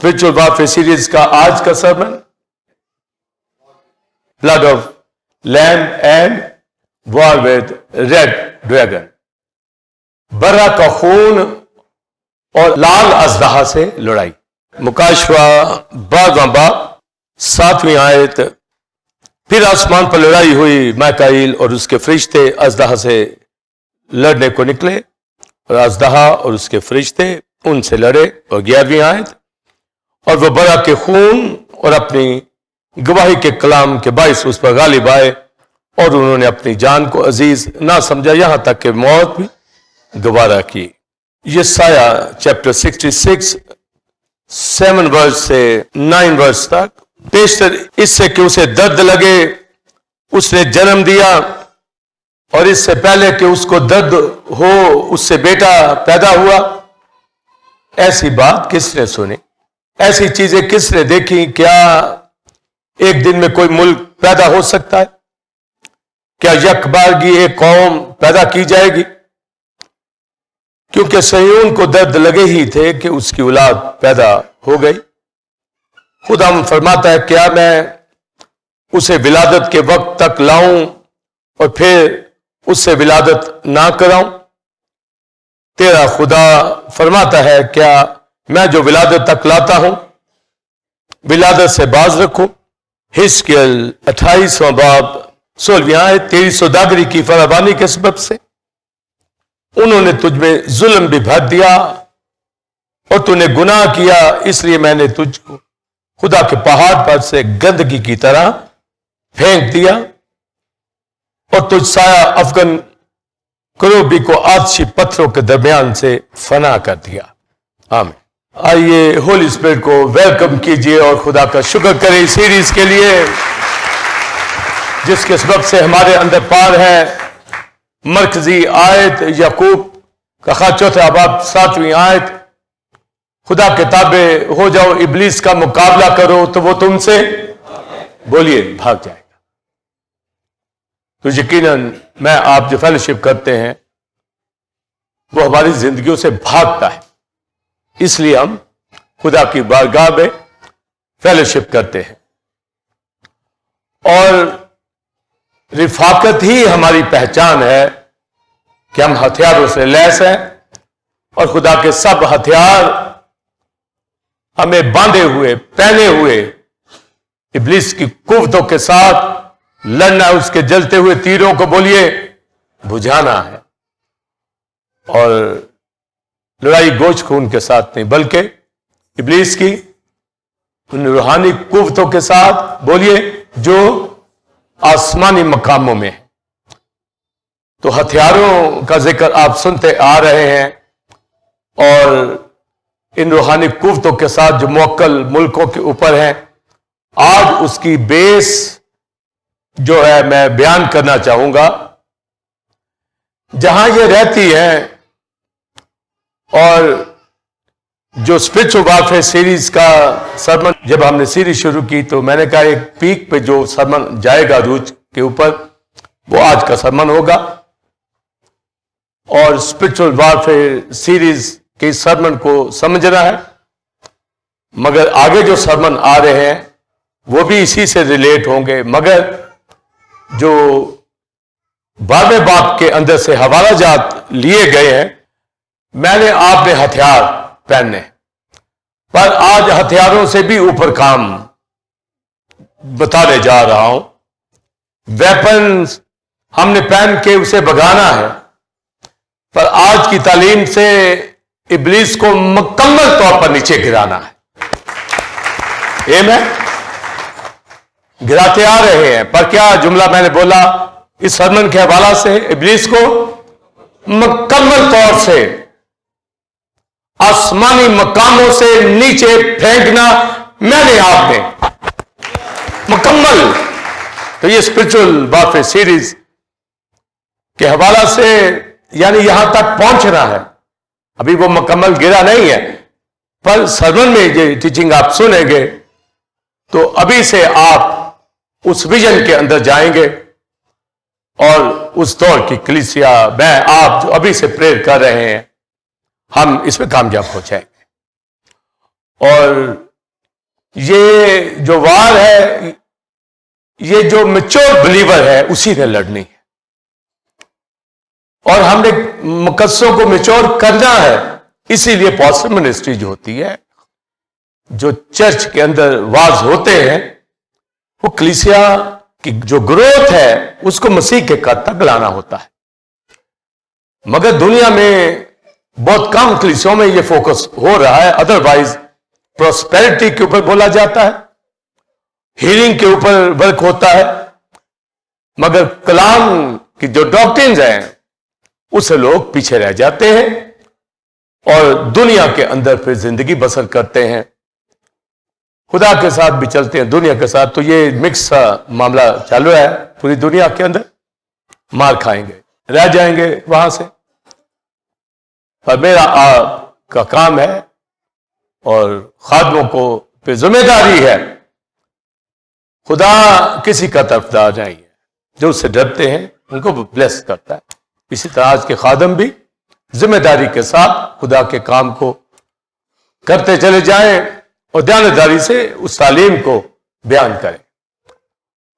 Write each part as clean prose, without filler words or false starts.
Spiritual warfare series کا آج کا sermon blood of lamb and war with red dragon, برا کا خون اور لال اژدہا سے لڑائی۔ مکاشفہ 12واں باب 7ویں آیت۔ پھر آسمان پر لڑائی ہوئی، میکائیل اور اس کے فرشتے اژدہا سے لڑنے کو نکلے اور اژدہا اور اس کے فرشتے ان سے لڑے۔ اور 11ویں آیت، اور وہ برا کے خون اور اپنی گواہی کے کلام کے باعث اس پر غالب آئے، اور انہوں نے اپنی جان کو عزیز نہ سمجھا، یہاں تک کہ موت بھی گوارا کی۔ یسایہ چیپٹر 66 7 ورس سے 9 ورس تک۔ بیشتر اس سے کہ اسے درد لگے اس نے جنم دیا، اور اس سے پہلے کہ اس کو درد ہو اس سے بیٹا پیدا ہوا۔ ایسی بات کس نے سنی؟ ایسی چیزیں کس نے دیکھی؟ کیا ایک دن میں کوئی ملک پیدا ہو سکتا ہے؟ کیا یک بارگی ایک قوم پیدا کی جائے گی؟ کیونکہ صہیون کو درد لگے ہی تھے کہ اس کی اولاد پیدا ہو گئی۔ خدا فرماتا ہے، کیا میں اسے ولادت کے وقت تک لاؤں اور پھر اس سے ولادت نہ کراؤں؟ تیرا خدا فرماتا ہے، کیا میں جو ولادت تک لاتا ہوں ولادت سے باز رکھوں؟ حزقیل 28واں باب 16ویں آیت۔ تیری سوداگری کی فراوانی کے سبب سے انہوں نے تجھ میں ظلم بھی بھر دیا، اور تو نے گناہ کیا، اس لیے میں نے تجھ کو خدا کے پہاڑ پر سے گندگی کی طرح پھینک دیا، اور تجھ سایہ افغن کروبی کو آتشی پتھروں کے درمیان سے فنا کر دیا۔ آمین۔ آئیے ہولی اسپرٹ کو ویلکم کیجئے اور خدا کا شکر کریں اس سیریز کے لیے جس کے سبب سے ہمارے اندر پار ہے۔ مرکزی آیت یعقوب کا خط 4 باب 7ویں آیت، خدا کے تابع ہو جاؤ، ابلیس کا مقابلہ کرو تو وہ تم سے بولیے بھاگ جائے گا۔ تو یقیناً میں آپ جو فیلوشپ کرتے ہیں وہ ہماری زندگیوں سے بھاگتا ہے، اس لیے ہم خدا کی بارگاہ میں فیلوشپ کرتے ہیں، اور رفاقت ہی ہماری پہچان ہے کہ ہم ہتھیاروں سے لیس ہیں، اور خدا کے سب ہتھیار ہمیں باندھے ہوئے پہنے ہوئے ابلیس کی قوتوں کے ساتھ لڑنا، اس کے جلتے ہوئے تیروں کو بولیے بجھانا ہے، اور لڑائی گوشت خون کے ساتھ نہیں بلکہ ابلیس کی ان روحانی قوتوں کے ساتھ بولیے جو آسمانی مقاموں میں ہے۔ تو ہتھیاروں کا ذکر آپ سنتے آ رہے ہیں، اور ان روحانی قوتوں کے ساتھ جو موکل ملکوں کے اوپر ہیں، آج اس کی بیس جو ہے میں بیان کرنا چاہوں گا۔ جہاں یہ رہتی ہیں، اور جو اسپرچل وارفیئر سیریز کا سرمن جب ہم نے سیریز شروع کی تو میں نے کہا ایک پیک پہ جو سرمن جائے گا روز کے اوپر وہ آج کا سرمن ہوگا، اور اسپرچل وارفیئر سیریز کے سرمن کو سمجھنا ہے، مگر آگے جو سرمن آ رہے ہیں وہ بھی اسی سے ریلیٹ ہوں گے، مگر جو 12ویں باب کے اندر سے حوالہ جات لیے گئے ہیں، میں نے آپ نے ہتھیار پہننے، پر آج ہتھیاروں سے بھی اوپر کام بتانے جا رہا ہوں۔ ویپنز ہم نے پہن کے اسے بھگانا ہے، پر آج کی تعلیم سے ابلیس کو مکمل طور پر نیچے گرانا ہے۔ گراتے آ رہے ہیں، پر کیا جملہ میں نے بولا اس سرمن کے حوالہ سے؟ ابلیس کو مکمل طور سے آسمانی مقاموں سے نیچے پھینکنا میں نے آپ نے مکمل۔ تو یہ اسپرچل وارفیئر سیریز کے حوالہ سے یعنی یہاں تک پہنچنا ہے، ابھی وہ مکمل گرا نہیں ہے، پر سرمن میں یہ ٹیچنگ آپ سنیں گے تو ابھی سے آپ اس ویژن کے اندر جائیں گے، اور اس دور کی کلیسیا میں آپ جو ابھی سے پریئر کر رہے ہیں ہم اس میں کامیاب ہو جائیں گے۔ اور یہ جو وار ہے یہ جو میچور بلیور ہے اسی نے لڑنی ہے، اور ہم نے مقدسوں کو میچور کرنا ہے. اسی لیے پاسٹر منسٹری جو ہوتی ہے، جو چرچ کے اندر واز ہوتے ہیں، وہ کلیسیا کی جو گروتھ ہے اس کو مسیح کے قد تک لانا ہوتا ہے. مگر دنیا میں بہت کم کلیسیوں میں یہ فوکس ہو رہا ہے. ادروائز پراسپیرٹی کے اوپر بولا جاتا ہے، ہیلنگ کے اوپر ورک ہوتا ہے، مگر کلام کی جو ڈاکٹرنز ہیں اس سے لوگ پیچھے رہ جاتے ہیں اور دنیا کے اندر پھر زندگی بسر کرتے ہیں. خدا کے ساتھ بھی چلتے ہیں، دنیا کے ساتھ. تو یہ مکس معاملہ چالو ہے پوری دنیا کے اندر. مار کھائیں گے، رہ جائیں گے وہاں سے. اور میرا آپ کا کام ہے اور خادموں کو پہ ذمہ داری ہے. خدا کسی کا طرفدار نہیں ہے، جو اس سے ڈرتے ہیں ان کو بلیس کرتا ہے. اسی طرح آج کے خادم بھی ذمہ داری کے ساتھ خدا کے کام کو کرتے چلے جائیں اور دیانتداری سے اس تعلیم کو بیان کریں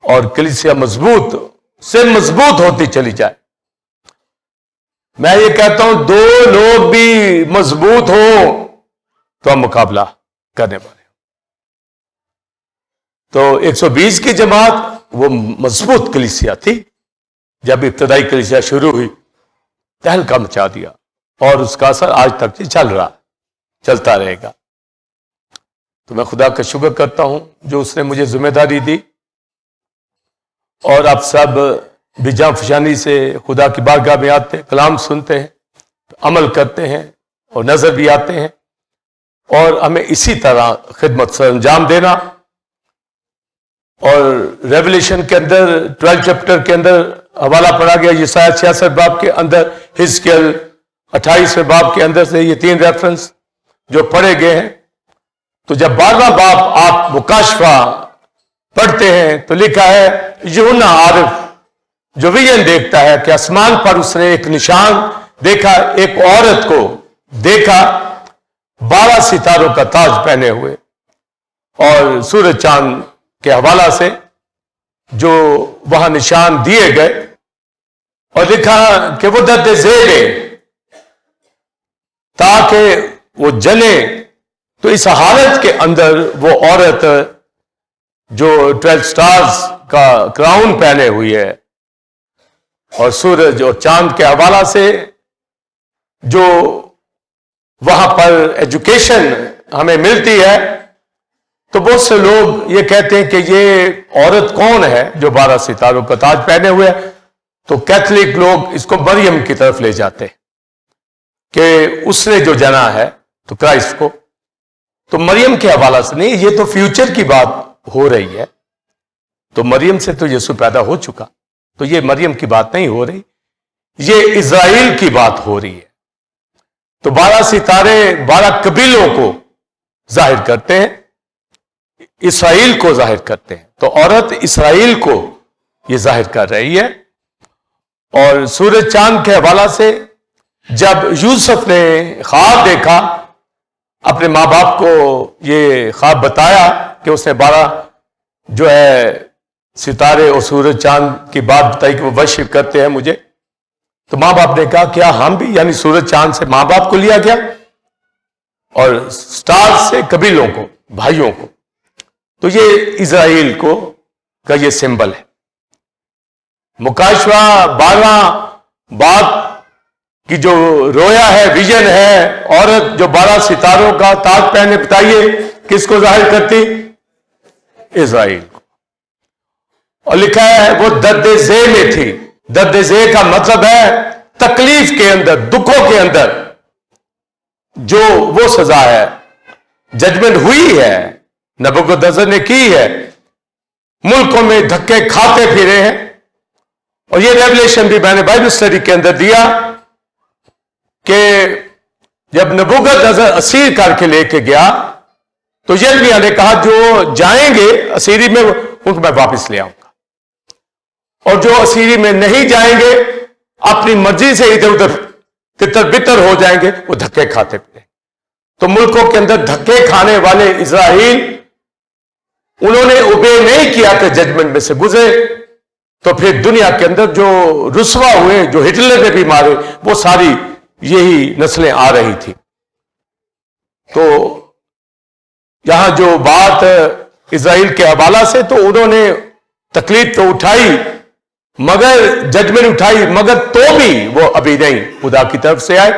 اور کلیسیا مضبوط سے مضبوط ہوتی چلی جائے. میں یہ کہتا ہوں دو لوگ بھی مضبوط ہوں تو ہم مقابلہ کرنے والے ہیں. تو 120 کی جماعت وہ مضبوط کلیسیا تھی. جب ابتدائی کلیسیا شروع ہوئی تہلکہ مچا دیا اور اس کا اثر آج تک چل رہا، چلتا رہے گا. تو میں خدا کا شکر کرتا ہوں جو اس نے مجھے ذمہ داری دی، اور آپ سب بھی جاں فشانی سے خدا کی بارگاہ میں آتے ہیں، کلام سنتے ہیں، عمل کرتے ہیں اور نظر بھی آتے ہیں، اور ہمیں اسی طرح خدمت سر انجام دینا. اور ریولیشن کے اندر 12 چیپٹر کے اندر حوالہ پڑھا گیا یسایہ 66 باب کے اندر، حزقیل 28 باب کے اندر سے یہ 3 ریفرنس جو پڑھے گئے ہیں. تو جب 12واں باب آپ مکاشفہ پڑھتے ہیں تو لکھا ہے یوحنا عارف جو ویژن دیکھتا ہے کہ آسمان پر اس نے ایک نشان دیکھا، ایک عورت کو دیکھا 12 ستاروں کا تاج پہنے ہوئے، اور سورج چاند کے حوالہ سے جو وہاں نشان دیے گئے، اور لکھا کہ وہ درد ذیل ہے تاکہ وہ جلے. تو اس حالت کے اندر وہ عورت جو 12 سٹارز کا کراؤن پہنے ہوئی ہے اور سورج اور چاند کے حوالہ سے جو وہاں پر ایجوکیشن ہمیں ملتی ہے، تو بہت سے لوگ یہ کہتے ہیں کہ یہ عورت کون ہے جو 12 ستاروں کا تاج پہنے ہوئے ہے. تو کیتھولک لوگ اس کو مریم کی طرف لے جاتے ہیں کہ اس نے جو جنا ہے تو کرائسٹ کو. تو مریم کے حوالہ سے نہیں، یہ تو فیوچر کی بات ہو رہی ہے. تو مریم سے تو یسوع پیدا ہو چکا، تو یہ مریم کی بات نہیں ہو رہی، یہ اسرائیل کی بات ہو رہی ہے. تو 12 ستارے 12 قبیلوں کو ظاہر کرتے ہیں، اسرائیل کو ظاہر کرتے ہیں. تو عورت اسرائیل کو یہ ظاہر کر رہی ہے. اور سورج چاند کے حوالہ سے جب یوسف نے خواب دیکھا، اپنے ماں باپ کو یہ خواب بتایا کہ اس نے 12 جو ہے ستارے اور سورج چاند کی بات بتائی کہ وہ ورشپ کرتے ہیں مجھے. تو ماں باپ نے کہا کیا ہم بھی، یعنی سورج چاند سے ماں باپ کو لیا گیا اور سٹار سے قبیلوں کو، بھائیوں کو. تو یہ اسرائیل کو کا یہ سمبل ہے. مکاشفہ 12 باب کی جو رویا ہے، ویژن ہے، عورت جو 12 ستاروں کا تاج پہنے، بتائیے کس کو ظاہر کرتی؟ اسرائیل کو. اور لکھا ہے وہ درد ذیل میں تھی. درد ذیل کا مطلب ہے تکلیف کے اندر، دکھوں کے اندر جو وہ سزا ہے، ججمنٹ ہوئی ہے، نبوکدنصر نے کی ہے. ملکوں میں دھکے کھاتے پھرے ہیں. اور یہ ریولیشن بھی میں نے بائبل اسٹڈی کے اندر دیا کہ جب نبوکدنصر اسیر کر کے لے کے گیا تو یرمیا نے کہا جو جائیں گے اسیری میں ان کو میں واپس لے آؤں گا، اور جو اسیری میں نہیں جائیں گے اپنی مرضی سے ادھر ادھر تتر بتر ہو جائیں گے، وہ دھکے کھاتے پھرے. تو ملکوں کے اندر دھکے کھانے والے اسرائیل انہوں نے اوبے نہیں کیا کہ ججمنٹ میں سے گزرے، تو پھر دنیا کے اندر جو رسوا ہوئے، جو ہٹلر نے بھی مارے، وہ ساری یہی نسلیں آ رہی تھی۔ تو یہاں جو بات اسرائیل کے حوالہ سے، تو انہوں نے تکلیف تو اٹھائی، مگر ججمنٹ اٹھائی، مگر تو بھی وہ ابھی نہیں خدا کی طرف سے آئے۔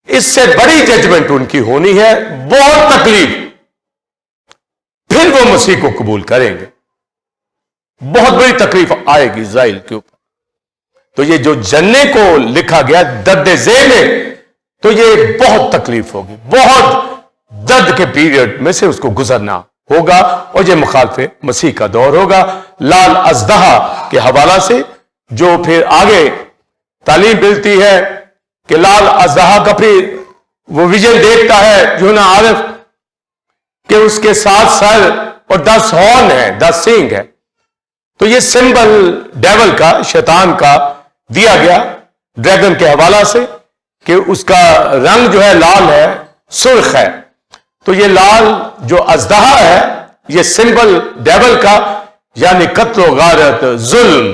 اس سے بڑی ججمنٹ ان کی ہونی ہے، بہت تکلیف، پھر وہ مسیح کو قبول کریں گے۔ بہت بڑی تکلیف آئے گی اسرائیل کے اوپر۔ تو یہ جو جننے کو لکھا گیا درد ذیل میں، تو یہ بہت تکلیف ہوگی، بہت درد کے پیریڈ میں سے اس کو گزرنا ہوگا، اور یہ مخالف مسیح کا دور ہوگا۔ لال اژدہا کے حوالہ سے جو پھر آگے تعلیم ملتی ہے کہ لال اژدہا کا پھر وہ ویژن دیکھتا ہے یوحنا عارف کہ اس کے 7 سر اور 10 ہارن ہیں، 10 سینگ ہے۔ تو یہ سمبل ڈیول کا، شیطان کا دیا گیا ڈریگن کے حوالہ سے، کہ اس کا رنگ جو ہے لال ہے، سرخ ہے۔ تو یہ لال جو اژدہا ہے، یہ سمبل ڈیول کا، یعنی قتل و غارت، ظلم،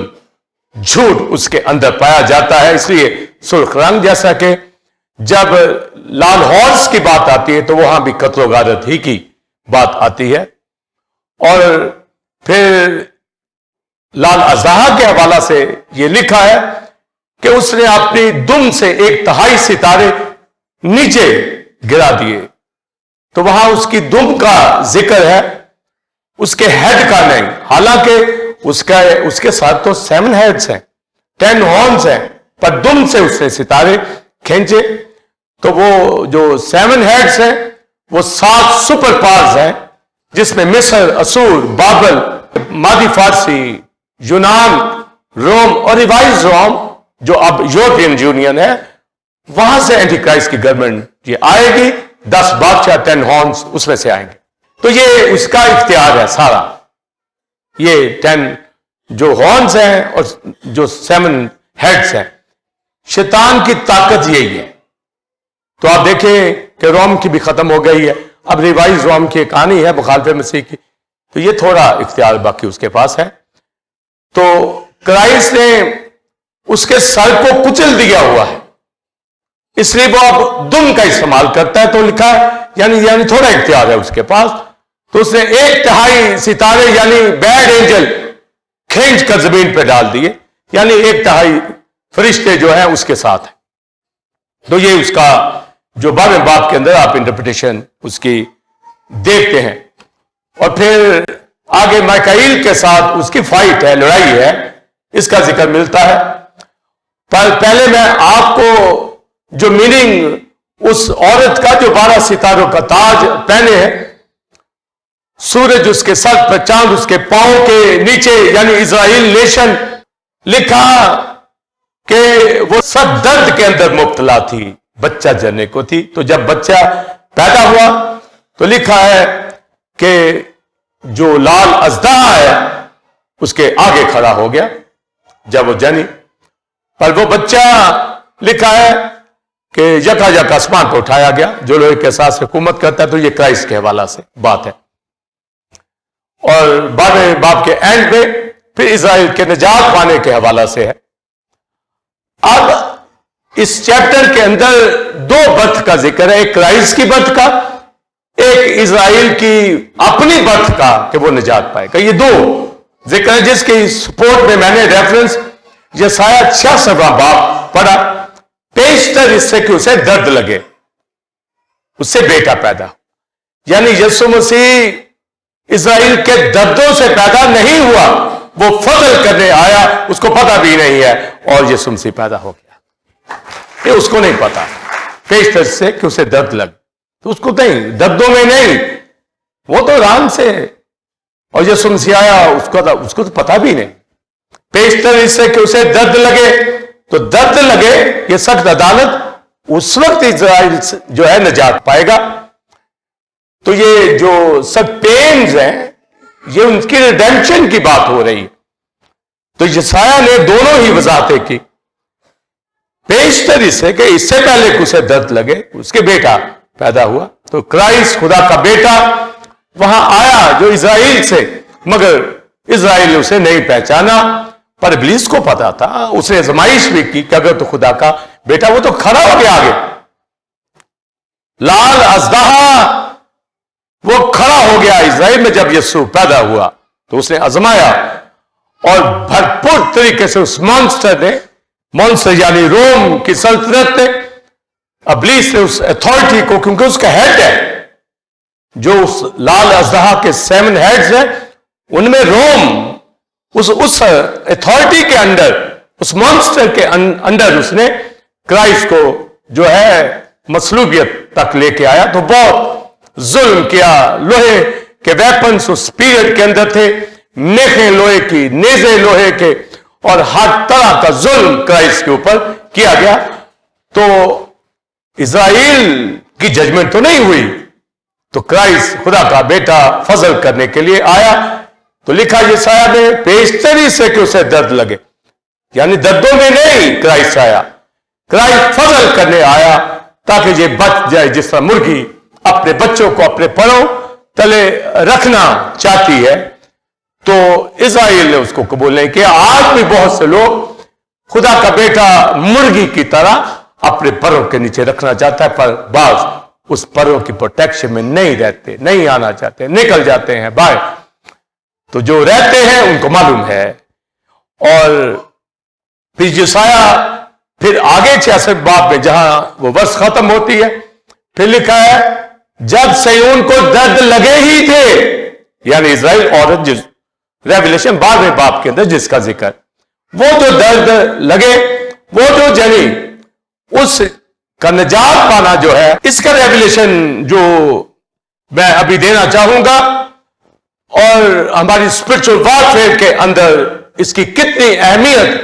جھوٹ اس کے اندر پایا جاتا ہے، اس لیے سرخ رنگ۔ جیسا کہ جب لال ہارس کی بات آتی ہے تو وہاں بھی قتل و غارت ہی کی بات آتی ہے۔ اور پھر لال اژدہا کے حوالہ سے یہ لکھا ہے کہ اس نے اپنی دم سے 1/3 ستارے نیچے گرا دیے۔ تو وہاں اس کی دم کا ذکر ہے، اس کے ہیڈ کا نہیں، حالانکہ اس کے ساتھ تو 7 ہیڈز ہیں، 10 ہارنز ہیں، پر دم سے اس نے ستارے کھینچے۔ تو وہ جو 7 ہیڈز ہیں وہ 7 سپر پاورز ہیں، جس میں مصر، اسور، بابل، مادی فارسی، یونان، روم اور ریوائز روم جو اب یورپین یونین ہے، وہاں سے اینٹی کرائسٹ کی گورنمنٹ یہ آئے گی، 10 بادشاہ، 10 ہارنز اس میں سے آئیں گے۔ تو یہ اس کا اختیار ہے سارا، یہ 10 جو ہارنز ہیں اور جو 7 ہیڈز ہیں۔ شیطان کی طاقت یہی ہے۔ تو آپ دیکھیں کہ روم کی بھی ختم ہو گئی ہے، اب ریوائز روم کی ایک کہانی ہے مخالف مسیح کی، تو یہ تھوڑا اختیار باقی اس کے پاس ہے۔ تو کرائسٹ نے اس کے سر کو کچل دیا ہوا ہے، اس لیے وہ اب دم کا استعمال کرتا ہے۔ تو لکھا ہے یعنی تھوڑا اختیار ہے اس کے پاس۔ تو اس نے 1/3 ستارے یعنی بیڈ اینجل کھینچ کر زمین پہ ڈال دیے، یعنی 1/3 فرشتے جو ہیں اس کے ساتھ ہیں۔ تو یہ اس کا جو 12ویں باب کے اندر آپ انٹرپریٹیشن اس کی دیکھتے ہیں۔ اور پھر آگے میکائیل کے ساتھ اس کی فائٹ ہے، لڑائی ہے، اس کا ذکر ملتا ہے۔ پر پہلے میں آپ کو جو میننگ اس عورت کا جو 12 ستاروں کا تاج پہنے ہے، سورج اس کے سر پر، چاند اس کے پاؤں کے نیچے، یعنی اسرائیل نیشن، لکھا کہ وہ سب درد کے اندر مبتلا تھی، بچہ جننے کو تھی۔ تو جب بچہ پیدا ہوا تو لکھا ہے کہ جو لال اژدہا ہے اس کے آگے کھڑا ہو گیا جب وہ جنی۔ پر وہ بچہ لکھا ہے کہ یکا یک آسمان پہ اٹھایا گیا، جو لوہے کے ساتھ حکومت کرتا ہے۔ تو یہ کرائسٹ کے حوالہ سے بات ہے۔ اور 12ویں باب کے اینڈ میں پھر اسرائیل کے نجات پانے کے حوالہ سے ہے۔ اب اس چیپٹر کے اندر 2 برتھ کا ذکر ہے، ایک کرائسٹ کی برتھ کا، ایک اسرائیل کی اپنی برتھ کا کہ وہ نجات پائے گا۔ یہ 2 ذکر ہے، جس کی سپورٹ میں میں نے ریفرنس یسایہ 66واں باب پڑھا۔ پیشتر اس سے کہ اسے درد لگے، اس سے بیٹا پیدا، یعنی یسوع مسیح اسرائیل کے دردوں سے پیدا نہیں ہوا، وہ فضل کرنے آیا، اس کو پتہ بھی نہیں ہے، اور یسوع مسیح پیدا ہو گیا، یہ اس کو نہیں پتا۔ پیشتر سے کہ اسے درد لگے، تو اس کو نہیں، دردوں میں نہیں، وہ تو رام سے ہے، اور یسوع مسیح آیا، اس کو تو پتا بھی نہیں۔ پیشتر اس سے کہ اسے درد لگے، تو درد لگے، یہ سخت عدالت، اس وقت اسرائیل جو ہے نجات پائے گا۔ تو یہ جو سب پینز ہیں، یہ ان کی ریڈیمپشن کی بات ہو رہی ہے۔ تو یسایہ نے دونوں ہی وضاحتیں کی، پیشتر اس سے کہ اس سے پہلے کہ اسے درد لگے، اس کے بیٹا پیدا ہوا۔ تو کرائسٹ خدا کا بیٹا وہاں آیا جو اسرائیل سے، مگر اسرائیل نے اسے نہیں پہچانا. پر ابلیس کو پتا تھا، اس نے آزمائش بھی کی کہ اگر تو خدا کا بیٹا، وہ تو کھڑا ہو گیا آگے، لال اژدہا وہ کھڑا ہو گیا اسرائیل میں. جب یسوع پیدا ہوا تو اس نے آزمایا، اور بھرپور طریقے سے اس مونسٹر یعنی روم کی سلطنت نے، ابلیس نے اس اتھارٹی کو، کیونکہ اس کا ہیڈ ہے، جو اس لال اژدہا کے 7 ہیڈز ہیں، ان میں روم، اس اتھارٹی کے اندر، اس مونسٹر کے اندر اس نے کرائسٹ کو جو ہے مصلوبیت تک لے کے آیا. تو بہت ظلم کیا. لوہے کے ویپنز اس پیریڈ کے اندر تھے، میخیں لوہے کی، نیزے لوہے کے، اور ہر طرح کا ظلم کرائسٹ کے اوپر کیا گیا. تو اسرائیل کی ججمنٹ تو نہیں ہوئی، تو کرائسٹ خدا کا بیٹا فضل کرنے کے لیے آیا. تو لکھا یسایہ نے، پیشتری سے کہ اسے درد لگے، یعنی دردوں میں نہیں کرائسٹ آیا، کرائسٹ فضل کرنے آیا تاکہ یہ بچ جائے. جس طرح مرغی اپنے بچوں کو اپنے پروں تلے رکھنا چاہتی ہے، تو اسرائیل نے اس کو قبول نہیں کیا. آج بھی بہت سے لوگ خدا کا بیٹا مرغی کی طرح اپنے پروں کے نیچے رکھنا چاہتا ہے، پر بعض اس پروں کی پروٹیکشن میں نہیں رہتے، نہیں آنا چاہتے، نکل جاتے ہیں باہر. تو جو رہتے ہیں ان کو معلوم ہے. اور پھر یسایہ پھر آگے 66 باب میں جہاں وہ ورس ختم ہوتی ہے، پھر لکھا ہے، جب صیون کو درد لگے ہی تھے، یعنی اسرائیل عورت، جس ریویلیشن 12ویں باب کے اندر جس کا ذکر، وہ جو درد لگے، وہ جو جنی، اس کا نجات پانا جو ہے، اس کا ریویلیشن جو میں ابھی دینا چاہوں گا، اور ہماری اسپرچل وارفیئر کے اندر اس کی کتنی اہمیت،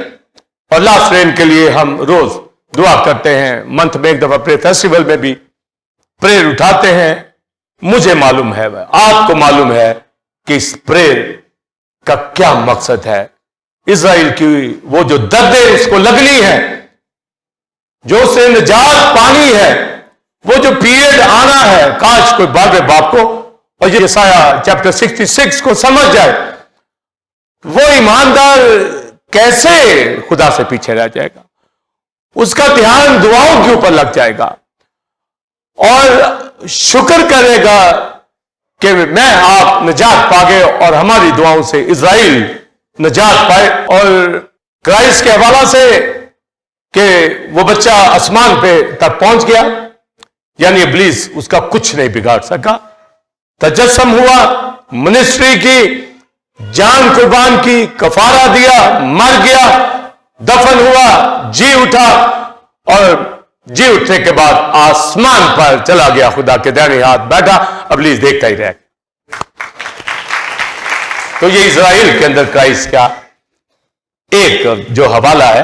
اور لاسٹ رین کے لیے ہم روز دعا کرتے ہیں، منتھ میں ایک دفعہ پریئر فیسٹیول میں بھی پریئر اٹھاتے ہیں. مجھے معلوم ہے، آپ کو معلوم ہے کہ اس پریئر کا کیا مقصد ہے. اسرائیل کی وہ جو دردیں اس کو لگنی ہے، جو اسے نجات پانی ہے، وہ جو پیریڈ آنا ہے، کاش کوئی 12ویں باب کو اور یہ یسایہ چیپٹر 66 کو سمجھ جائے. وہ ایماندار کیسے خدا سے پیچھے رہ جائے گا، اس کا دھیان دعاؤں کے اوپر لگ جائے گا، اور شکر کرے گا کہ میں آپ نجات پا گئے، اور ہماری دعاؤں سے اسرائیل نجات پائے. اور کرائسٹ کے حوالہ سے کہ وہ بچہ آسمان پہ تک پہنچ گیا، یعنی ابلیس اس کا کچھ نہیں بگاڑ سکا. تجسم ہوا، منسٹری کی، جان قربان کی، کفارہ دیا، مر گیا، دفن ہوا، جی اٹھا، اور جی اٹھنے کے بعد آسمان پر چلا گیا، خدا کے دائیں ہاتھ بیٹھا، ابلیس دیکھتا ہی رہ گیا. تو یہ اسرائیل کے اندر کرائسٹ کا ایک جو حوالہ ہے،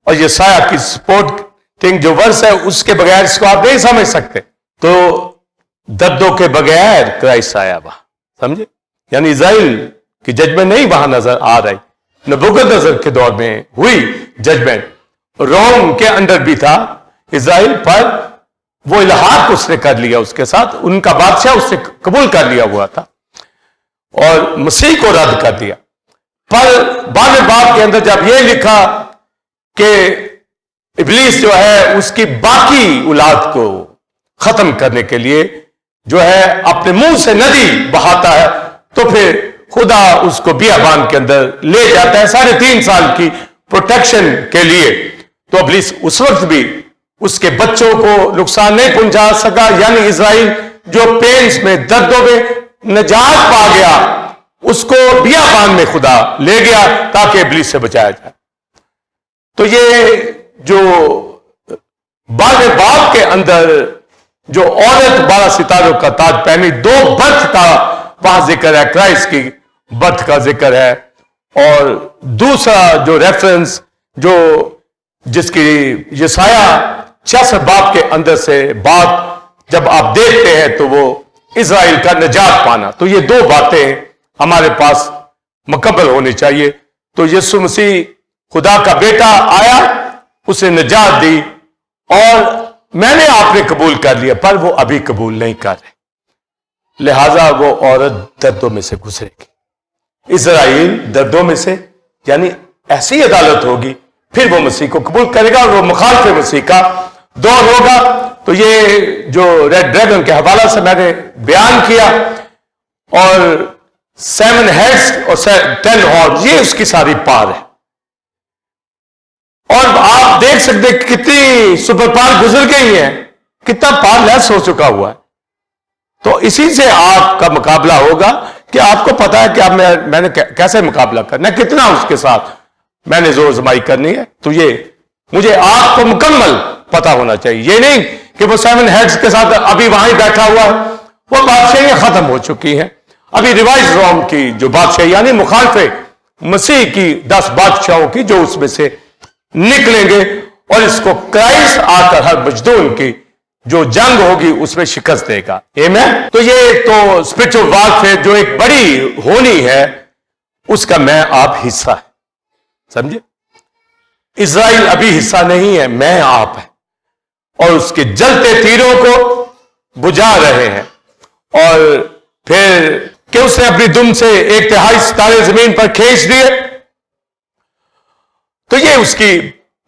اور یہ سایہ کی سپورٹنگ جو ورس ہے، اس کے بغیر اس کو آپ نہیں سمجھ سکتے. تو دردوں کے بغیر کرائسٹ آیا وہاں، سمجھے؟ یعنی اسرائیل کی ججمنٹ نہیں وہاں نظر آ رہی. نبوکدنیزر کے دور میں ہوئی ججمنٹ، روم کے اندر بھی تھا اسرائیل، پر وہ الحاق اس نے کر لیا اس کے ساتھ، ان کا بادشاہ اس سے قبول کر لیا ہوا تھا، اور مسیح کو رد کر دیا. پر 12ویں باب کے اندر جب یہ لکھا کہ ابلیس جو ہے اس کی باقی اولاد کو ختم کرنے کے لیے جو ہے اپنے منہ سے ندی بہاتا ہے، تو پھر خدا اس کو بیابان کے اندر لے جاتا ہے 3.5 سال کی پروٹیکشن کے لیے. تو ابلیس اس وقت بھی اس کے بچوں کو نقصان نہیں پہنچا سکا، یعنی اسرائیل جو پینس میں، دردوں میں نجات پا گیا، اس کو بیابان میں خدا لے گیا تاکہ ابلیس سے بچایا جائے. تو یہ جو 12ویں باب کے اندر جو عورت 12 ستاروں کا تاج پہنی، 2 برتھ کا وہاں ذکر ہے، کرائسٹ کی برتھ کا ذکر ہے. اور دوسرا جو ریفرنس جو جس کی یسایہ 66 باب کے اندر سے بات جب آپ دیکھتے ہیں تو وہ اسرائیل کا نجات پانا. تو یہ 2 باتیں ہمارے پاس مکمل ہونی چاہیے. تو یسوع مسیح خدا کا بیٹا آیا، اسے نجات دی، اور میں نے آپ نے قبول کر لیا، پر وہ ابھی قبول نہیں کر رہے. لہذا وہ عورت دردوں میں سے گزرے گی. اسرائیل دردوں میں سے، یعنی ایسی عدالت ہوگی، پھر وہ مسیح کو قبول کرے گا اور وہ مخالف مسیح کا دور ہوگا. تو یہ جو ریڈ ڈریگن کے حوالہ سے میں نے بیان کیا، اور 7 ہیڈز اور 10 ہارنز، یہ اس کی ساری پار ہے. اور آپ دیکھ سکتے ہیں کتنی سپر پار گزر گئی ہیں، کتنا پار لیس ہو چکا ہوا ہے. تو اسی سے آپ کا مقابلہ ہوگا کہ آپ کو پتا ہے کہ اب میں نے کیسے مقابلہ کرنا ہے، کتنا اس کے ساتھ میں نے زور زمائی کرنی ہے. تو یہ مجھے آپ کو مکمل پتا ہونا چاہیے. یہ نہیں کہ وہ 7 ہیڈز کے ساتھ ابھی وہاں بیٹھا ہوا ہے، وہ بادشاہیاں ختم ہو چکی ہیں. ابھی ریوائز روم کی جو بادشاہ، یعنی مخالف مسیح کی 10 بادشاہوں کی، جو اس میں سے نکلیں گے اور اس کو کرائسٹ آ کر ہر مجدون کی جو جنگ ہوگی اس میں شکست دے گا. آمین. تو یہ تو اسپرچل وارفیئر جو ایک بڑی ہونی ہے، اس کا میں آپ حصہ ہے. سمجھے؟ اسرائیل ابھی حصہ نہیں ہے، میں آپ ہے، اور اس کے جلتے تیروں کو بجھا رہے ہیں. اور پھر کہ اس نے اپنی دم سے 1/3 ستارے زمین پر کھینچ دیے. تو یہ اس کی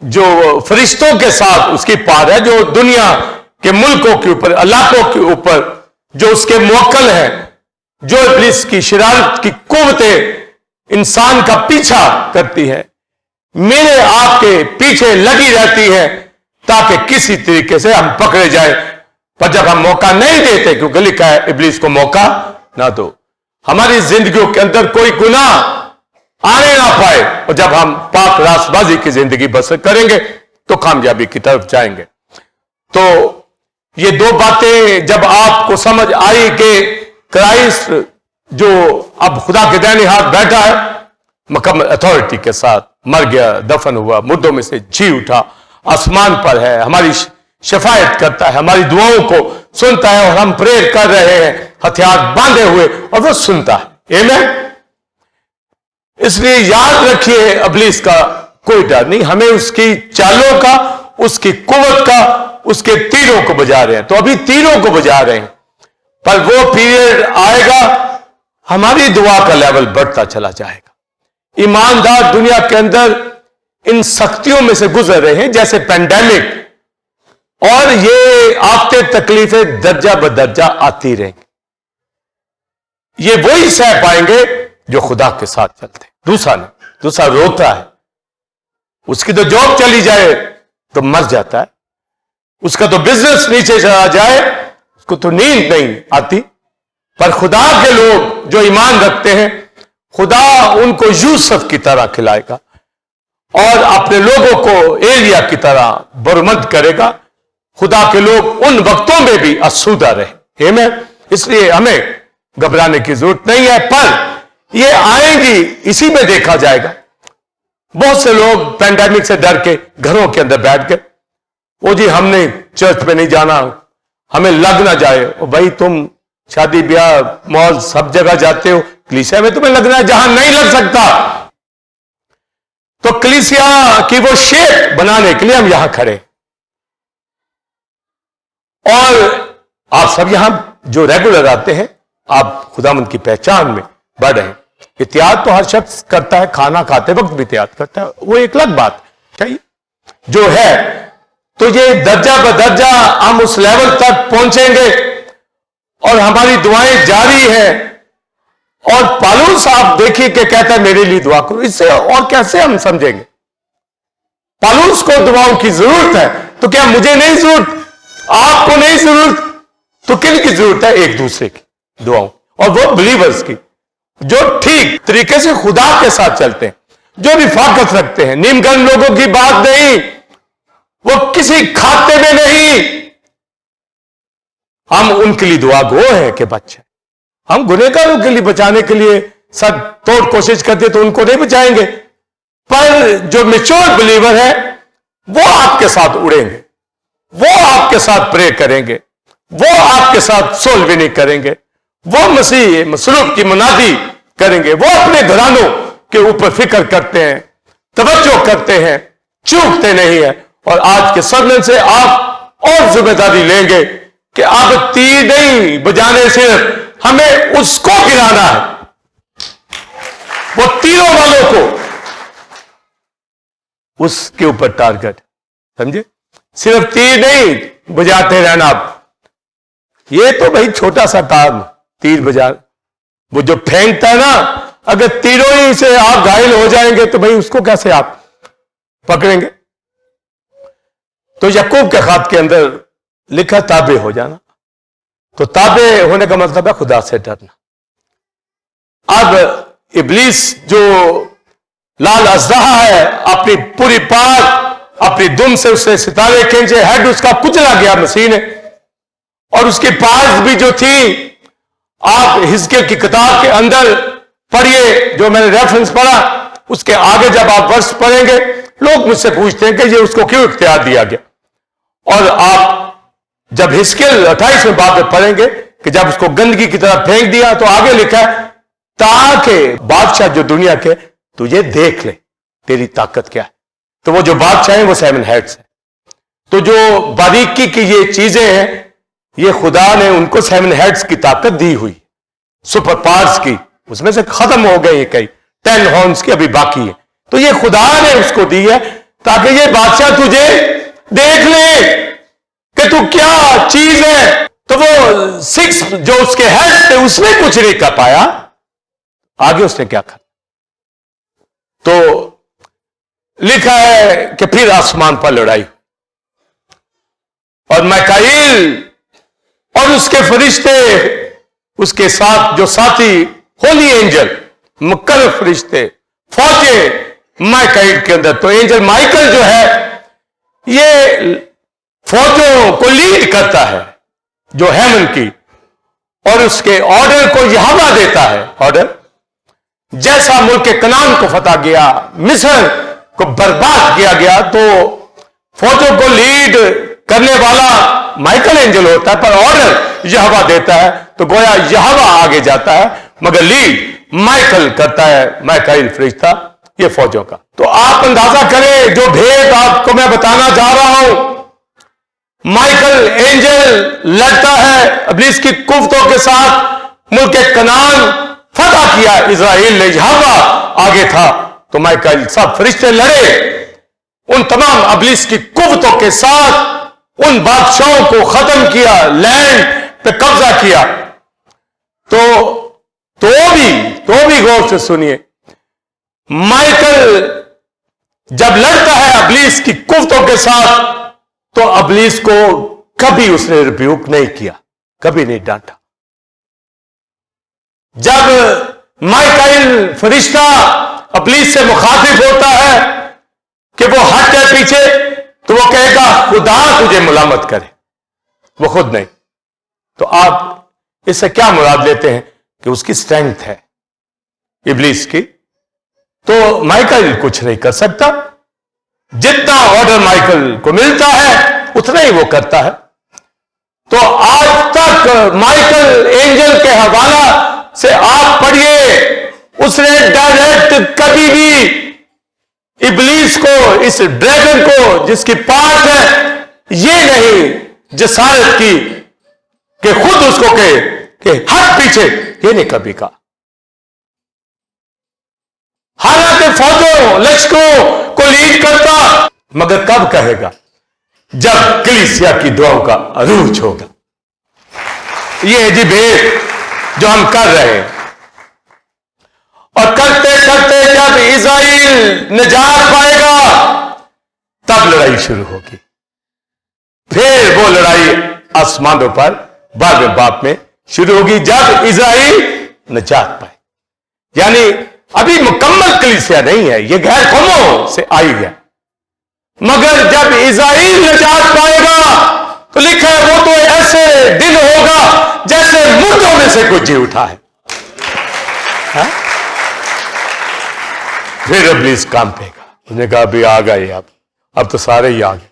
جو فرشتوں کے ساتھ اس کی پار ہے، جو دنیا کے ملکوں کے اوپر، علاقوں کے اوپر جو اس کے موکل ہیں، جو ابلیس کی شرارت کی قوتیں انسان کا پیچھا کرتی ہے، میرے آپ کے پیچھے لگی رہتی ہے تاکہ کسی طریقے سے ہم پکڑے جائیں. پر جب ہم موقع نہیں دیتے، کیونکہ لکھا ہے ابلیس کو موقع نہ دو، ہماری زندگیوں کے اندر کوئی گناہ آنے نہ پائے، اور جب ہم پاک راست بازی کی زندگی بسر کریں گے تو کامیابی کی طرف جائیں گے. تو یہ 2 باتیں جب آپ کو سمجھ آئی کہ کرائسٹ جو اب خدا کے دائیں ہاتھ بیٹھا ہے مکمل اتھارٹی کے ساتھ، مر گیا، دفن ہوا، مردوں میں سے جی اٹھا، آسمان پر ہے، ہماری شفاعت کرتا ہے، ہماری دعاؤں کو سنتا ہے، اور ہم پریئر کر رہے ہیں ہتھیار باندھے ہوئے، اور وہ سنتا ہے. آمین. اس لیے یاد رکھیے ابلیس کا کوئی ڈر نہیں، ہمیں اس کی چالوں کا، اس کی قوت کا، اس کے تیروں کو بجا رہے ہیں. تو ابھی تیروں کو بجا رہے ہیں، پر وہ پیریڈ آئے گا ہماری دعا کا لیول بڑھتا چلا جائے گا. ایماندار دنیا کے اندر ان سختیوں میں سے گزر رہے ہیں جیسے پینڈیمک، اور یہ آتے تکلیفیں درجہ بدرجہ آتی رہیں گی. یہ وہی سہ پائیں گے جو خدا کے ساتھ چلتے ہیں. دوسرا روتا ہے، اس کی تو جاب چلی جائے تو مر جاتا ہے، اس کا تو بزنس نیچے چلا جائے اس کو تو نیند نہیں آتی. پر خدا کے لوگ جو ایمان رکھتے ہیں، خدا ان کو یوسف کی طرح کھلائے گا اور اپنے لوگوں کو ایلیا کی طرح برمد کرے گا. خدا کے لوگ ان وقتوں میں بھی آسودہ رہے. آمین. اس لیے ہمیں گھبرانے کی ضرورت نہیں ہے، پر یہ آئیں گی، اسی میں دیکھا جائے گا. بہت سے لوگ پینڈیمک سے ڈر کے گھروں کے اندر بیٹھ گئے، وہ جی ہم نے چرچ پہ نہیں جانا، ہمیں لگ نہ جائے. بھائی تم شادی بیاہ مال سب جگہ جاتے ہو، کلیسیا میں تمہیں لگنا ہے جہاں نہیں لگ سکتا. تو کلیسیا کی وہ شیپ بنانے کے لیے ہم یہاں کھڑے، اور آپ سب یہاں جو ریگولر آتے ہیں، آپ خداوند کی پہچان میں بڑھ رہے ہیں. احتیاط تو ہر شخص کرتا ہے، کھانا کھاتے وقت بھی احتیاط کرتا ہے، وہ ایک الگ بات چاہیے جو ہے. تو یہ درجہ بدرجہ ہم اس لیول تک پہنچیں گے، اور ہماری دعائیں جاری ہیں. اور پالوس آپ دیکھیے کہ کہتا ہے میرے لیے دعا کرو. اس سے اور کیسے ہم سمجھیں گے؟ پالوس کو دعاؤں کی ضرورت ہے، تو کیا مجھے نہیں ضرورت؟ آپ کو نہیں ضرورت؟ تو کن کی ضرورت ہے؟ ایک دوسرے کی دعاؤں، اور وہ بلیورز کی جو ٹھیک طریقے سے خدا کے ساتھ چلتے ہیں، جو رفاقت رکھتے ہیں. نیم گن لوگوں کی بات نہیں، وہ کسی کھاتے میں نہیں. ہم ان کے لیے دعا گو ہیں کہ بچے، ہم گنہگاروں کے لیے بچانے کے لیے سب توڑ کوشش کرتے تو ان کو نہیں بچائیں گے. پر جو میچور بلیور ہے وہ آپ کے ساتھ اڑیں گے، وہ آپ کے ساتھ پرے کریں گے، وہ آپ کے ساتھ سول وننگ کریں گے، وہ مسیح مسلوب کی منادی کریں گے، وہ اپنے گھرانوں کے اوپر فکر کرتے ہیں، توجہ کرتے ہیں، چوکتے نہیں ہیں. اور آج کے سرمن سے آپ اور ذمہ داری لیں گے کہ اب تیر نہیں بجانے سے ہمیں اس کو گرانا ہے، وہ تیروں والوں کو، اس کے اوپر ٹارگٹ، سمجھے؟ صرف تیر نہیں بجاتے رہنا آپ، یہ تو بھائی چھوٹا سا کام، تیر بجا، وہ جو پھینکتا ہے نا، اگر تیروں ہی سے آپ گھائل ہو جائیں گے تو بھائی اس کو کیسے آپ پکڑیں گے؟ تو یعقوب کے خط کے اندر لکھا تابع ہو جانا، تو تابع ہونے کا مطلب ہے خدا سے ڈرنا۔ اب ابلیس جو لال اژدہا ہے، اپنی پوری پار اپنی دم سے اس سے ستارے کھینچے، ہیڈ اس کا کچلا گیا مسیح نے، اور اس کی پارز بھی جو تھی، آپ حزقیل کی کتاب کے اندر پڑھیے، جو میں نے ریفرنس پڑھا، اس کے آگے جب آپ ورس پڑھیں گے، لوگ مجھ سے پوچھتے ہیں کہ یہ اس کو کیوں اختیار دیا گیا، اور آپ جب حزقیل 28 میں باب میں پڑھیں گے کہ جب اس کو گندگی کی طرح پھینک دیا، تو آگے لکھا ہے تاکہ بادشاہ جو دنیا کے تجھے دیکھ لے تیری طاقت کیا ہے۔ تو وہ جو بادشاہ ہیں وہ 7 ہیڈز ہیں، تو جو باریکی کی یہ چیزیں ہیں، یہ خدا نے ان کو 7 ہیڈز کی طاقت دی ہوئی، سپر پارز کی، اس میں سے ختم ہو گئے کئی 10 ہارنز کی ابھی باقی ہے، تو یہ خدا نے اس کو دی ہے تاکہ یہ بادشاہ تجھے دیکھ لے کہ تو کیا چیز ہے۔ تو وہ 6 جو اس کے ہیڈ تھے اس میں کچھ نہیں کر پایا، آگے اس نے کیا کر، تو لکھا ہے کہ پھر آسمان پر لڑائی، اور میکائیل اور اس کے فرشتے اس کے ساتھ جو ساتھی ہولی اینجل، مقرر فرشتے، فوجیں میکائیل کے اندر، تو اینجل مائیکل جو ہے یہ فوجوں کو لیڈ کرتا ہے جو ہیمن کی، اور اس کے آرڈر کو یہوہ دیتا ہے، آرڈر جیسا ملک کنعان کو فتح کیا، مصر کو برباد کیا گیا، تو فوجوں کو لیڈ کرنے والا مائیکل اینجل ہوتا ہے، پر آرڈر یہوہ دیتا ہے، تو گویا یہوہ آگے جاتا ہے مگر لیڈ مائیکل کرتا ہے، میکائیل فرشتہ یہ فوجوں کا۔ تو آپ اندازہ کریں جو بھید آپ کو میں بتانا جا رہا ہوں، مائیکل اینجل لڑتا ہے ابلیس کی قوتوں کے ساتھ، ملک کنعان فتح کیا اسرائیل نے، یہوہ آگے تھا، تو مائیکل سب فرشتے لڑے، ان تمام ابلیس کی قوتوں کے ساتھ ان بادشاہوں کو ختم کیا، لینڈ پہ قبضہ کیا۔ تو بھی غور سے سنیے، مائیکل جب لڑتا ہے ابلیس کی قوتوں کے ساتھ، تو ابلیس کو کبھی اس نے ریبیوک نہیں کیا، کبھی نہیں ڈانٹا۔ جب مائیکل فرشتہ ابلیس سے مخاطب ہوتا ہے کہ وہ ہٹ جائے پیچھے، تو وہ کہے گا خدا تجھے ملامت کرے، وہ خود نہیں۔ تو آپ اس سے کیا مراد لیتے ہیں کہ اس کی اسٹرینتھ ہے ابلیس کی، تو مائیکل کچھ نہیں کر سکتا، جتنا آرڈر مائیکل کو ملتا ہے اتنا ہی وہ کرتا ہے۔ تو آج تک مائیکل اینجل کے حوالہ سے آپ پڑھیے، اس نے ڈائریکٹ کبھی بھی ابلیس کو، اس ڈریگن کو جس کی پارٹ ہے، یہ نہیں جسارت کی کہ خود اس کو کہے کہ ہٹ پیچھے، یہ نہیں کبھی کہا۔ حالانکہ فوجوں لشکروں کو لیڈ کرتا، مگر کب کہے گا؟ جب کلیسیا کی دعاؤں کا عروج ہوگا۔ یہ جی بھید جو ہم کر رہے ہیں، اور کرتے کرتے جب اسرائیل نجات پائے گا تب لڑائی شروع ہوگی۔ پھر وہ لڑائی آسمانوں پر 12ویں باب میں شروع ہوگی جب اسرائیل نجات پائے، یعنی ابھی مکمل کلیسیا نہیں ہے، یہ غیر قوموں سے آئی ہے، مگر جب اسرائیل نجات پائے گا تو لکھا ہے وہ تو ایسے دن ہوگا جیسے مردوں میں سے کوئی جی اٹھا ہے۔ پھر ابلیس کام پے گا، اس نے کہا ابھی آ گئے، اب تو سارے ہی آ گئے،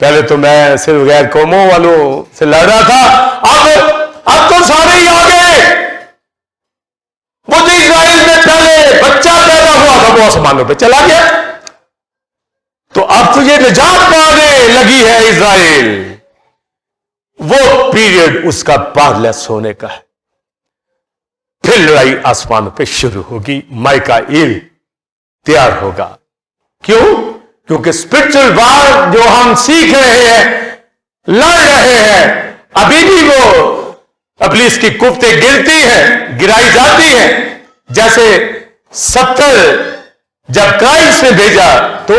پہلے تو میں صرف غیر قوموں والوں سے لڑ رہا تھا، اب تو سارے ہی آ گئے۔ وہ جو اسرائیل میں پہلے بچہ پیدا ہوا تھا وہ آسمانوں پہ چلا گیا، تو اب تو یہ نجات پانے لگی ہے اسرائیل، وہ پیریڈ اس کا پارلیس ہونے کا ہے. پھر لڑائی آسمان پہ شروع ہوگی. مائیکائیل تیار ہوگا. کیوں؟ کیونکہ اسپرچل وار جو ہم سیکھ رہے ہیں, لڑ رہے ہیں, ابھی بھی وہ ابلیس کی کوفتیں گرتی ہیں, گرائی جاتی ہیں. جیسے 70 جب کرائسٹ نے بھیجا تو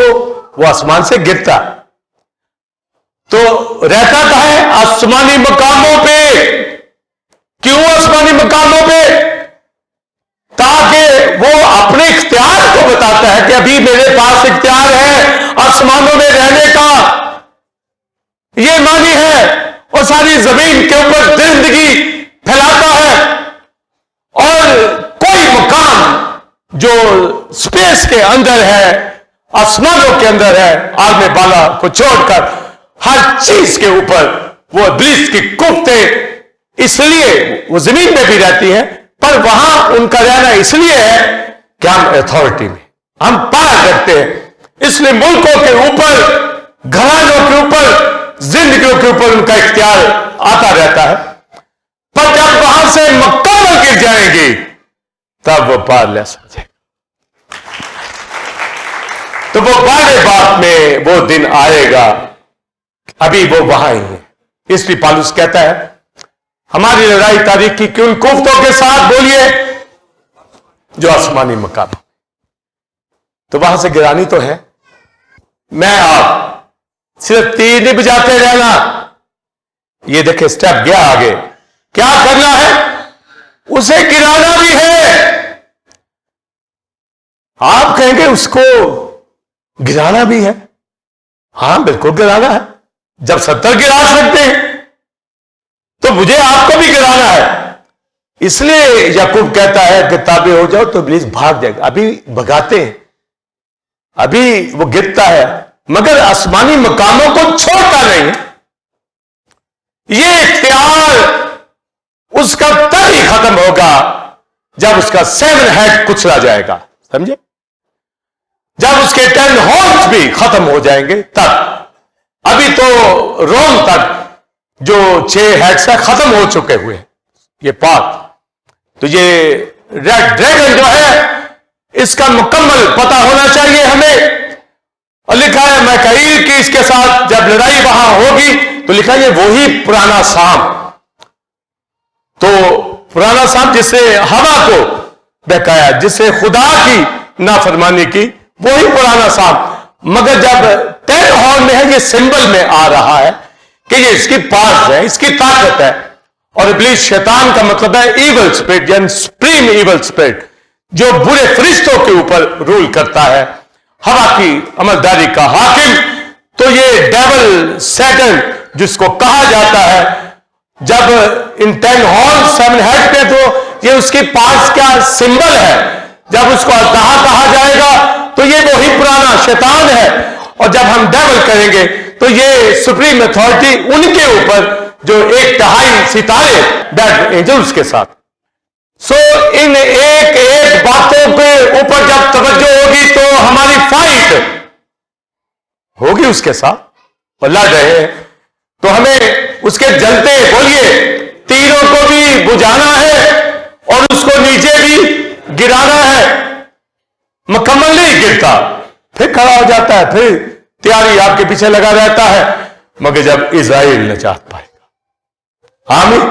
وہ آسمان سے گرتا, تو رہتا کہاں ہے؟ آسمانی مقاموں پہ. کیوں آسمانی مقاموں پہ؟ تاکہ وہ اپنے اختیار کو بتاتا ہے کہ ابھی میرے پاس اختیار ہے آسمانوں میں رہنے کا. یہ معنی ہے. اور ساری زمین کے اوپر زندگی پھیلاتا ہے. اور کوئی مقام جو اسپیس کے اندر ہے, آسمانوں کے اندر ہے, عالم بالا کو چھوڑ کر ہر چیز کے اوپر وہ ابلیس کی کوفتیں, اس لیے وہ زمین میں بھی رہتی ہیں, پر وہاں ان کا رہنا اس لیے ہے کہ ہم اتھارٹی میں, ہم پار کرتے ہیں. اس لیے ملکوں کے اوپر, گھرانوں کے اوپر, زندگیوں کے اوپر ان کا اختیار آتا رہتا ہے. پر جب وہاں سے مکمل گر جائیں گی تب وہ پارلیس ہو جائے. تو وہ بڑے باپ میں وہ دن آئے گا, ابھی وہ وہاں ہی ہے. اس لیے پالوس کہتا ہے ہماری لڑائی تاریخ کی کہ ان کوفتوں کے ساتھ بولیے جو آسمانی مقام. تو وہاں سے گرانی تو ہے. میں آپ صرف تیر نہیں بجاتے رہنا. یہ دیکھیں سٹیپ گیا آگے. کیا کرنا ہے؟ اسے گرانا بھی ہے. آپ کہیں گے اس کو گرانا بھی ہے. ہاں بالکل گرانا ہے. جب 70 گرا سکتے ہیں تو مجھے آپ کو بھی گرانا ہے. اس لیے یعقوب کہتا ہے کہ تابع ہو جاؤ تو ابلیس بھاگ جائے گا. ابھی بھگاتے ہیں, ابھی وہ گرتا ہے, مگر آسمانی مقاموں کو چھوڑتا نہیں. یہ اختیار اس کا تب ہی ختم ہوگا جب اس کا 7 ہیڈ کچلا جائے گا. سمجھے؟ جب اس کے 10 ہارنز بھی ختم ہو جائیں گے تب. ابھی تو روم تک جو 6 ہیڈ سے ختم ہو چکے ہوئے ہیں یہ پاک. تو یہ ریڈ ڈریگن جو ہے اس کا مکمل پتہ ہونا چاہیے ہمیں. اور لکھا ہے مائیکائیل کی اس کے ساتھ جب لڑائی وہاں ہوگی تو لکھا ہے وہی پرانا سانپ. تو پرانا سانپ جس سے ہوا کو بہکایا, جس سے خدا کی نافرمانی کی, وہی پرانا سانپ. مگر جب 10 ہارن میں ہے یہ سمبل میں آ رہا ہے کہ یہ اس کی پاس ہے, اس کی طاقت ہے. اور ابلیس شیطان کا مطلب ہے ایول اسپرٹ, یعنی سپریم ایول اسپرٹ جو برے فرشتوں کے اوپر رول کرتا ہے, ہوا کی عملداری کا حاکم. تو یہ ڈیول سیٹن جس کو کہا جاتا ہے, جب ان 10 ہارن 7 ہیڈ پہ تو یہ اس کی پاس کا سمبل ہے. جب اس کو کہا جائے گا تو یہ وہی پرانا شیطان ہے. اور جب ہم ڈیول کریں گے تو یہ سپریم اتھارٹی ان کے اوپر جو 1/3 ستارے ڈیڈ اینجلز کے ساتھ. سو ان ایک باتوں کے اوپر جب توجہ ہوگی تو ہماری فائٹ ہوگی اس کے ساتھ, اور لڑ رہے ہیں تو ہمیں اس کے جلتے بولیے تیروں کو بھی بجھانا ہے اور اس کو نیچے بھی گرانا ہے. مکمل نہیں گرتا, پھر کھڑا ہو جاتا ہے, پھر تیاری آپ کے پیچھے لگا رہتا ہے. مگر جب اسرائیل نجات پائے گا, آمین,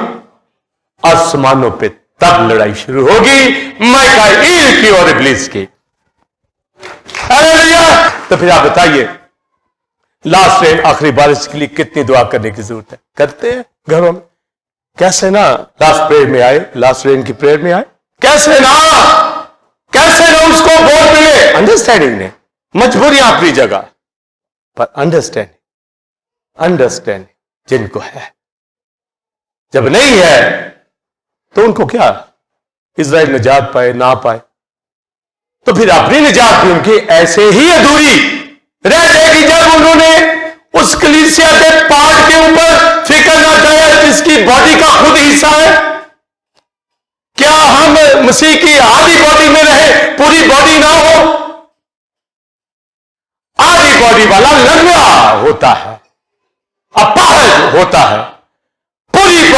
آسمانوں پہ تب لڑائی شروع ہوگی مائیکائیل کی اور ابلیس کی. ہاللیلویا. تو پھر آپ بتائیے لاسٹ رین, آخری بارش کے لیے کتنی دعا کرنے کی ضرورت ہے؟ کرتے ہیں گھروں میں. کیسے نہ لاسٹ پریئر میں آئے, لاسٹ رین کی پریئر میں آئے, کیسے نہ اس کو ووٹ ملے. انڈرسٹینڈنگ نے, مجبوریاں اپنی جگہ, پر انڈرسٹینڈ جن کو ہے. جب نہیں ہے تو ان کو کیا اسرائیل نجات پائے نہ پائے تو پھر اپنی نجات بھی ان کی ایسے ہی ادھوری رہ جائے گی جب انہوں نے اس کلیسیا کے پارٹ کے اوپر فکر نہ کرے جس کی باڈی کا خود حصہ ہے. کیا ہم مسیح کی آدھی باڈی میں رہے, پوری باڈی نہ ہو؟ آدھی باڈی والا لنگڑا ہوتا ہے, اپاہج ہوتا ہے,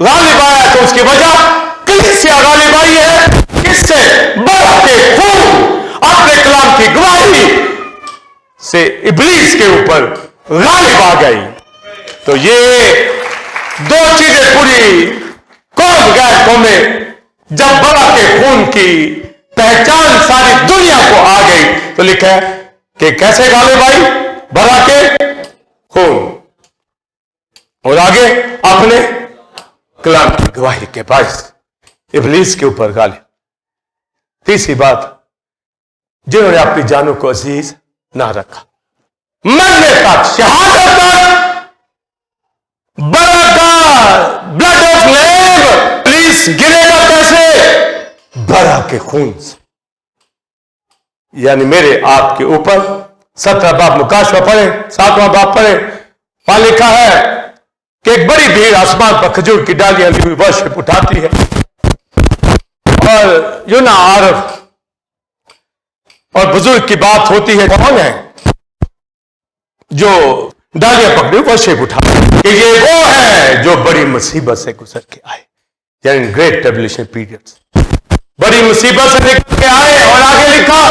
غالب آیا تو اس کی وجہ کس سے غالب آئی ہے؟ کس سے؟ برا کے خون اپنے کلام کی گواہی سے ابلیس کے اوپر غالب آ گئی. تو یہ دو چیزیں پوری قوم غیر قومیں جب برا کے خون کی پہچان ساری دنیا کو آ گئی تو لکھا ہے کہ کیسے غالب آئی؟ برا کے خون اور آگے اپنے کلام کی گواہی کے باعث ابلیس کے اوپر غالب. تیسری بات، جنہوں نے اپنی جانوں کو عزیز نہ رکھا، مرنے تک، شہادت تک برا کا بلڈ آف لیمب. ابلیس گرے گا کیسے؟ برا کے خون سے. یعنی میرے آپ کے اوپر 17 باب مکاشفہ پڑھیں، 7واں باب پڑھیں، وہاں لکھا ہے کہ ایک بڑی بھیڑ آسمان پر کھجور کی ڈالیاں لی ہوئی ورشپ اٹھاتی ہے، اور یونا عارف اور بزرگ کی بات ہوتی ہے، کون ہے جو ڈالیاں پکڑے ورشپ اٹھاتے ہیں کہ یہ وہ ہے جو بڑی مصیبت سے گزر کے آئے، یعنی گریٹ ٹربلیشن پیریڈ، بڑی مصیبت سے نکل کے آئے. اور آگے لکھا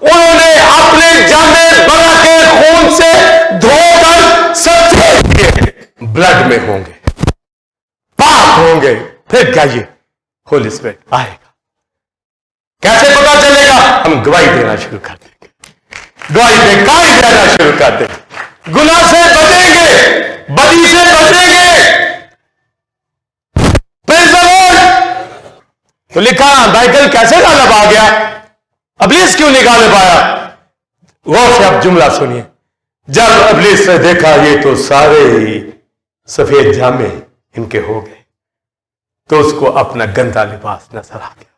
انہوں نے اپنے جامے برا کے خون سے دھو کر سفید کیے، بلڈ میں ہوں گے، پاک ہوں گے. پھر کیا یہ ہولی اسپرٹ آئے گا؟ کیسے پتا چلے گا؟ ہم گواہی دینا شروع کر دیں گے، گواہی دینا شروع کر دیں گے، گناہ سے بچیں گے، بدی سے بچیں گے. تو لکھا مائیکل کیسے غالب آ گیا؟ ابلیس کیوں نہیں غالب آیا؟ غور سے آپ جملہ سنیے. جب ابلیس نے دیکھا یہ تو سارے ہی سفید جامے ان کے ہو گئے تو اس کو اپنا گندا لباس نظر آ گیا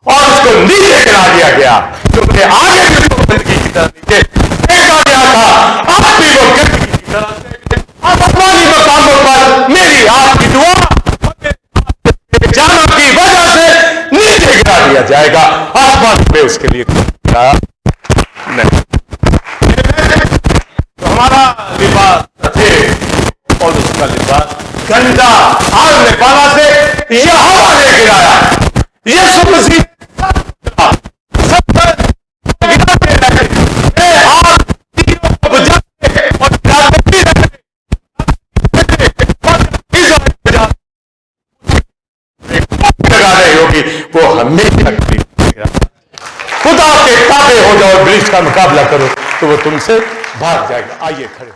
اور اس کو نیچے گرا دیا گیا، کیونکہ آگے بھی اس کو گندگی کی طرح نیچے دیکھا گیا تھا. آپ بھی وہ گندگی کی طرح سے اب آسمانی مقاموں پر میری آپ کی دعا جانوں کی وجہ سے نیچے گرا دیا جائے گا. آسمان میں اس کے لیے نہیں. تو ہمارا لباس تھے اور اس کا لباس گندا آگ نے پالا سے یہ ہوا نے گرایا. یسوع مسیح وہ ہمیشہ خدا کے تابع ہو جاؤ، ابلیس کا مقابلہ کرو تو وہ تم سے بھاگ جائے گا. آئیے کھڑے.